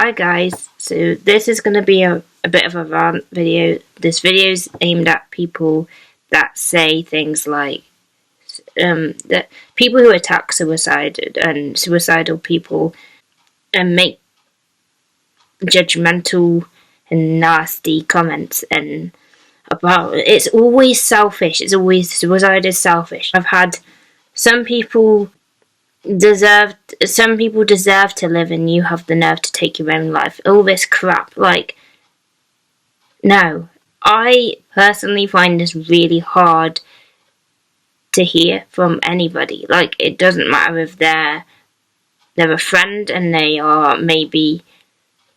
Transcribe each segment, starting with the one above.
Hi guys, so this is going to be a bit of a rant video. This video is aimed at people that say things like that people who attack suicide and suicidal people and make judgmental and nasty comments and about it's always selfish. It's always suicide is selfish. I've had some people deserve to live and you have the nerve to take your own life. All this crap. Like, no. I personally find this really hard to hear from anybody. Like, it doesn't matter if they're a friend and they are maybe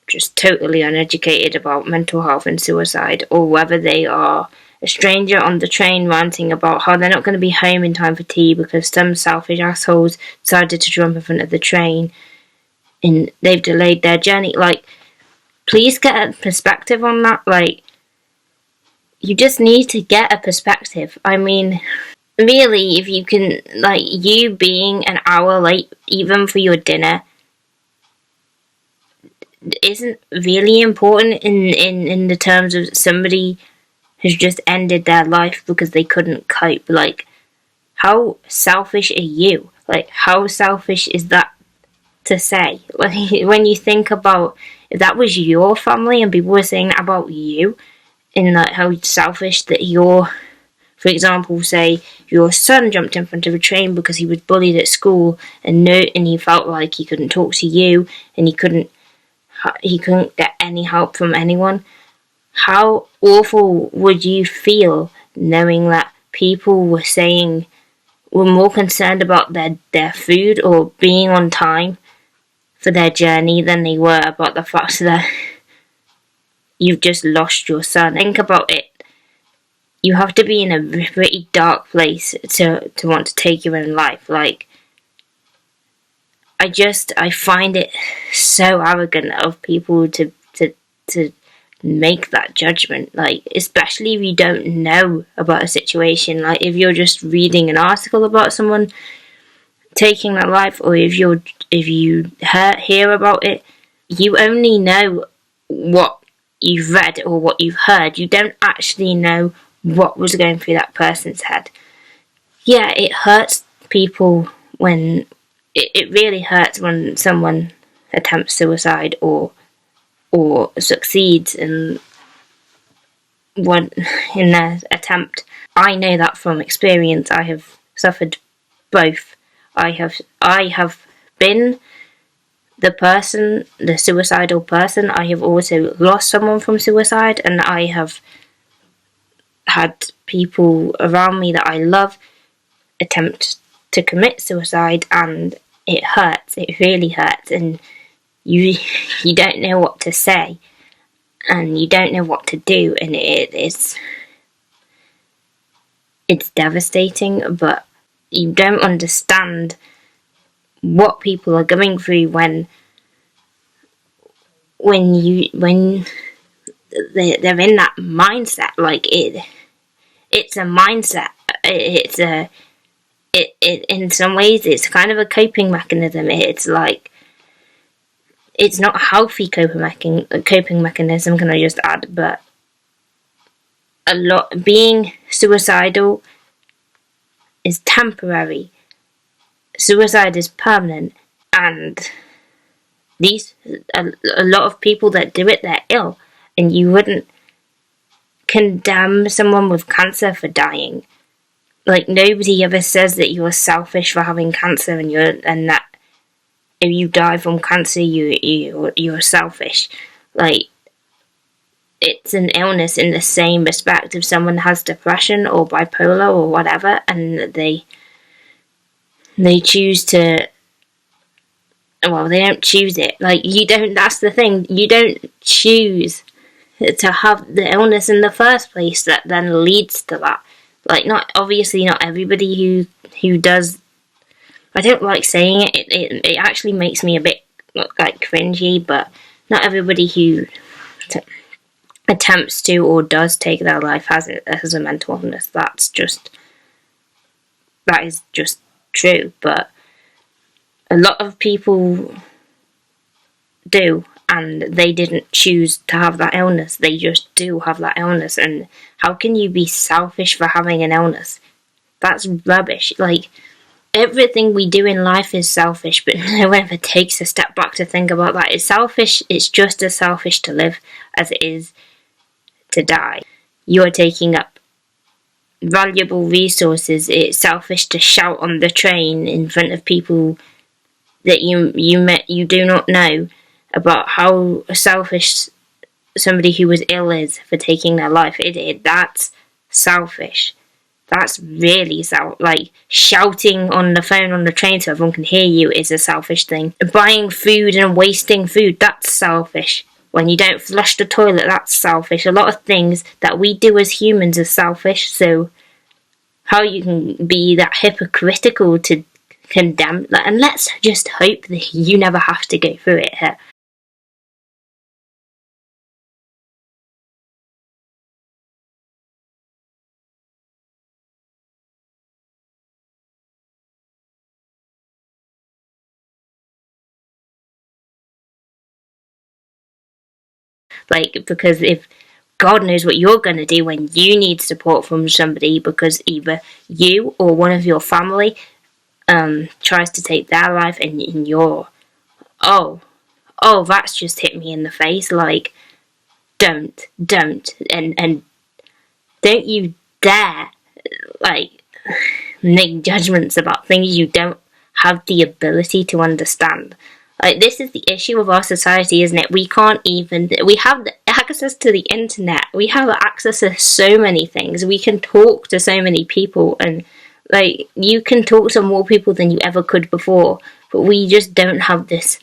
just totally uneducated about mental health and suicide, or whether they are a stranger on the train ranting about how they're not going to be home in time for tea because some selfish assholes decided to jump in front of the train and they've delayed their journey. Like, please get a perspective on that. Like, you just need to get a perspective. I mean, really, if you can, like, you being an hour late even for your dinner isn't really important in the terms of somebody has just ended their life because they couldn't cope. Like, how selfish are you? Like, how selfish is that to say? Like, when you think about if that was your family and people were saying that about you, and like how selfish that for example, say your son jumped in front of a train because he was bullied at school and he felt like he couldn't talk to you and he couldn't get any help from anyone. How awful would you feel knowing that people were more concerned about their food or being on time for their journey than they were about the fact that you've just lost your son? Think about it. You have to be in a pretty dark place to want to take your own life. Like, I find it so arrogant of people to make that judgment, like, especially if you don't know about a situation. Like, if you're just reading an article about someone taking their life, or if you hear about it, you only know what you've read or what you've heard. You don't actually know what was going through that person's head. Yeah, it hurts people when it really hurts when someone attempts suicide or succeeds in their attempt. I know that from experience. I have suffered both. I have been the suicidal person. I have also lost someone from suicide, and I have had people around me that I love attempt to commit suicide, and it hurts. It really hurts, and you don't know what to say, and you don't know what to do, and it's devastating. But you don't understand what people are going through when they're in that mindset. Like, it's a mindset. It in some ways it's kind of a coping mechanism. It's like, it's not a healthy coping mechanism, can I just add, but being suicidal is temporary. Suicide is permanent, and a lot of people that do it, they're ill, and you wouldn't condemn someone with cancer for dying. Like, nobody ever says that you're selfish for having cancer and that if you die from cancer, you're selfish. Like, it's an illness in the same respect if someone has depression or bipolar or whatever, and they choose to. Well, they don't choose it. Like, you don't. That's the thing. You don't choose to have the illness in the first place that then leads to that. Like, not everybody who does. I don't like saying it. It actually makes me a bit like cringy, but not everybody who attempts to or does take their life has a mental illness. That is just true. But a lot of people do, and they didn't choose to have that illness. They just do have that illness. And how can you be selfish for having an illness? That's rubbish. Like, everything we do in life is selfish, but no one ever takes a step back to think about that. It's selfish. It's just as selfish to live as it is to die. You are taking up valuable resources. It's selfish to shout on the train in front of people that you do not know about how selfish somebody who was ill is for taking their life. That's selfish. That's really like shouting on the phone on the train so everyone can hear you is a selfish thing. Buying food and wasting food, that's selfish. When you don't flush the toilet, that's selfish. A lot of things that we do as humans are selfish, so how you can be that hypocritical to condemn that, and let's just hope that you never have to go through it here. Like, because if God knows what you're going to do when you need support from somebody because either you or one of your family tries to take their life, and you're, oh, that's just hit me in the face. Like, don't, and don't you dare, like, make judgments about things you don't have the ability to understand. Like, this is the issue of our society, isn't it? We have access to the internet. We have access to so many things. We can talk to so many people, and, like, you can talk to more people than you ever could before, but we just don't have this.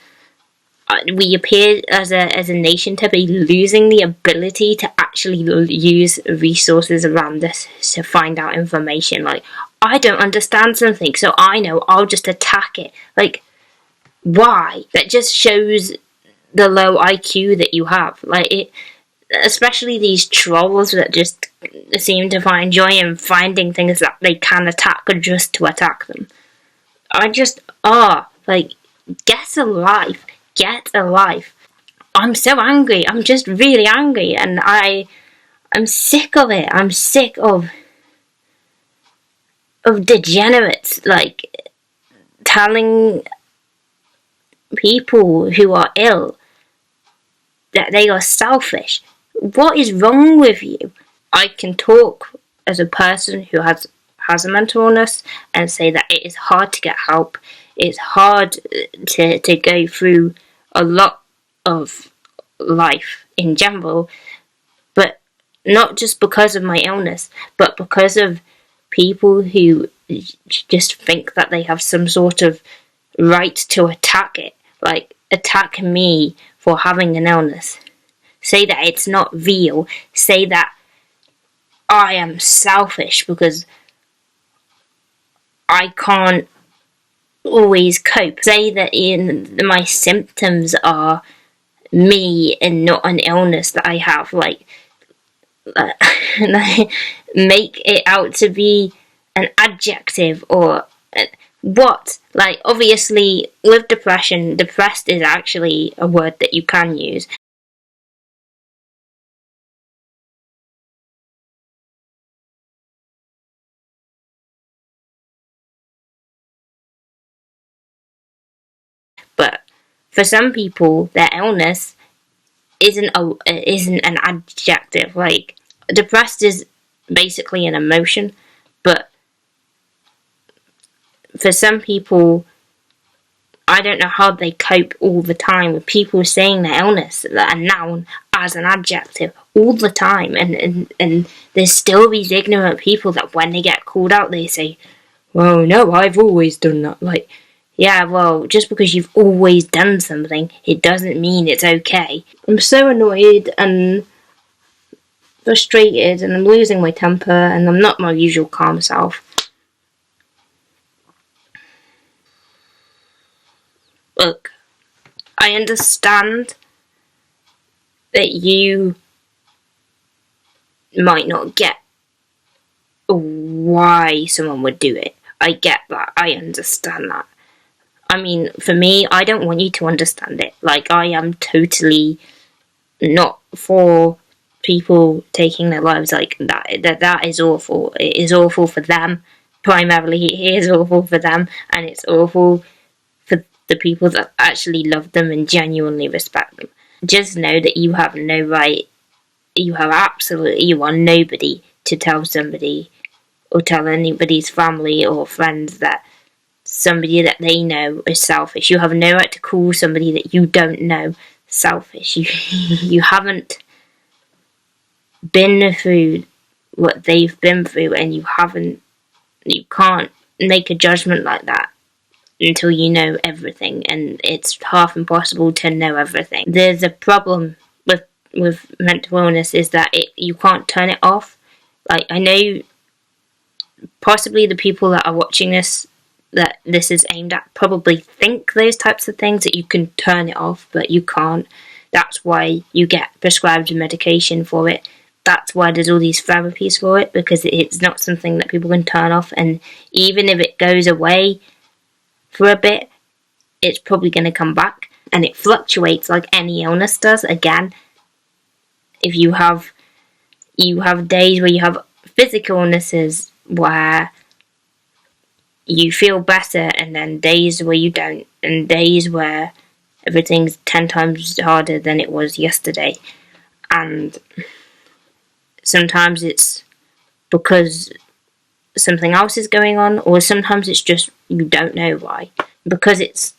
We appear as a nation to be losing the ability to actually use resources around us to find out information. Like, I don't understand something, so I know I'll just attack it. Like, why? That just shows the low IQ that you have. Like, it, especially these trolls that just seem to find joy in finding things that they can attack just to attack them. Like, get a life. Get a life. I'm so angry. I'm just really angry, and I'm sick of it. I'm sick of degenerates, like, telling people who are ill that they are selfish. What is wrong with you? I can talk as a person who has a mental illness and say that it is hard to get help. It's hard to go through a lot of life in general, but not just because of my illness, but because of people who just think that they have some sort of right to attack it. Like, attack me for having an illness. Say that it's not real. Say that I am selfish because I can't always cope. Say that my symptoms are me and not an illness that I have. Like, make it out to be an adjective or what? Like, obviously, with depression, depressed is actually a word that you can use. But for some people, their illness isn't an adjective. Like, depressed is basically an emotion, but for some people, I don't know how they cope all the time with people saying their illness, a noun, as an adjective all the time, and there's still these ignorant people that when they get called out, they say, "Well, no, I've always done that." Like, yeah, well, just because you've always done something, it doesn't mean it's okay. I'm so annoyed and frustrated, and I'm losing my temper, and I'm not my usual calm self. Look, I understand that you might not get why someone would do it. I get that. I understand that. I mean, for me, I don't want you to understand it. Like, I am totally not for people taking their lives like that. That is awful. It is awful for them. Primarily, it is awful for them, and it's awful for the people that actually love them and genuinely respect them. Just know that you have no right, you are nobody to tell somebody or tell anybody's family or friends that somebody that they know is selfish. You have no right to call somebody that you don't know selfish. You haven't been through what they've been through, and you can't make a judgment like that until you know everything, and it's half impossible to know everything. There's a problem with mental illness, is that you can't turn it off. Like, I know possibly the people that are watching this, that this is aimed at, probably think those types of things, that you can turn it off, but you can't. That's why you get prescribed medication for it. That's why there's all these therapies for it, because it's not something that people can turn off. And even if it goes away for a bit, it's probably going to come back, and it fluctuates like any illness does. Again, if you have days where you have physical illnesses where you feel better, and then days where you don't, and days where everything's 10 times harder than it was yesterday. And sometimes it's because something else is going on, or sometimes it's just you don't know why. Because it's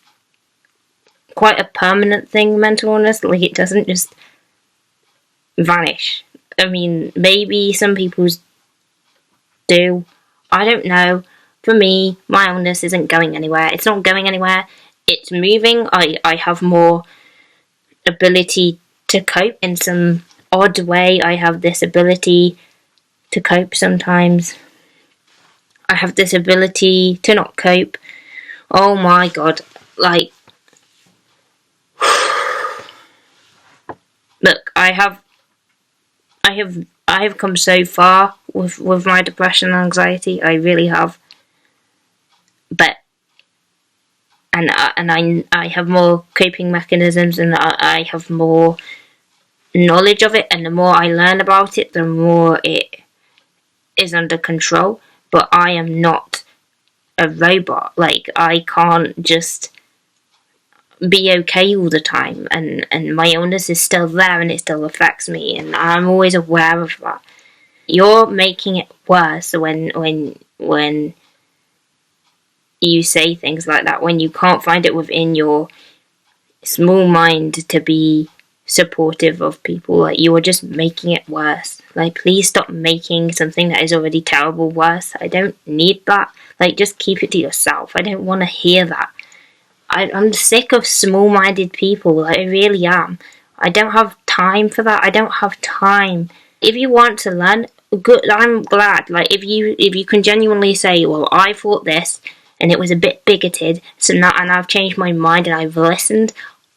quite a permanent thing, mental illness. Like, it doesn't just vanish. I mean, maybe some people's do. I don't know. For me, my illness isn't going anywhere. It's not going anywhere. It's moving. I have more ability to cope in some odd way. I have this ability to cope sometimes. I have this ability to not cope. Oh my god. Like, look, I have come so far with my depression and anxiety. I really have. But I have more coping mechanisms, and I have more knowledge of it, and the more I learn about it, the more it is under control. But I am not a robot. Like, I can't just be okay all the time, and my illness is still there, and it still affects me, and I'm always aware of that. You're making it worse when you say things like that, when you can't find it within your small mind to be supportive of people. Like, you are just making it worse. Like, please stop making something that is already terrible worse. I don't need that. Like, just keep it to yourself. I don't want to hear that. I'm sick of small-minded people. Like, I really am. I don't have time for that. I don't have time. If you want to learn, good. I'm glad. Like, if you can genuinely say, well, I thought this, and it was a bit bigoted, and I've changed my mind and I've listened,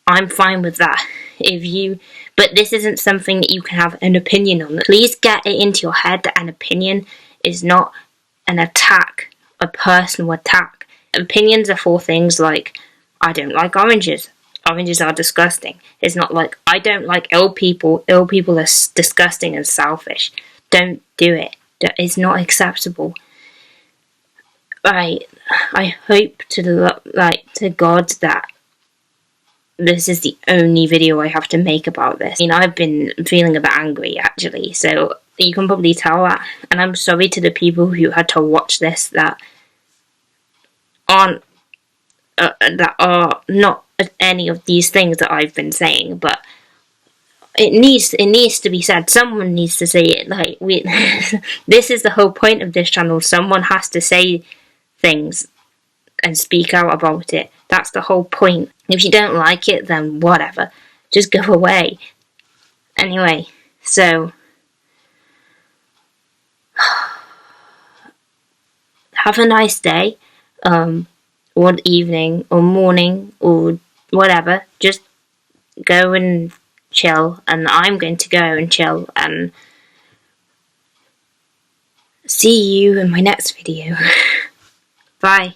I'm fine with that. But this isn't something that you can have an opinion on. Please get it into your head that an opinion is not an attack, a personal attack. Opinions are for things like, I don't like oranges. Oranges are disgusting. It's not like, I don't like ill people. Ill people are disgusting and selfish. Don't do it. It's not acceptable. I hope to God that this is the only video I have to make about this. I mean, I've been feeling a bit angry, actually, so you can probably tell that. And I'm sorry to the people who had to watch this that are not any of these things that I've been saying, but it needs to be said. Someone needs to say it. Like, this is the whole point of this channel. Someone has to say things and speak out about it. That's the whole point. If you don't like it, then whatever. Just go away. Anyway, so have a nice day, or evening, or morning, or whatever. Just go and chill, and I'm going to go and chill, and see you in my next video. Bye.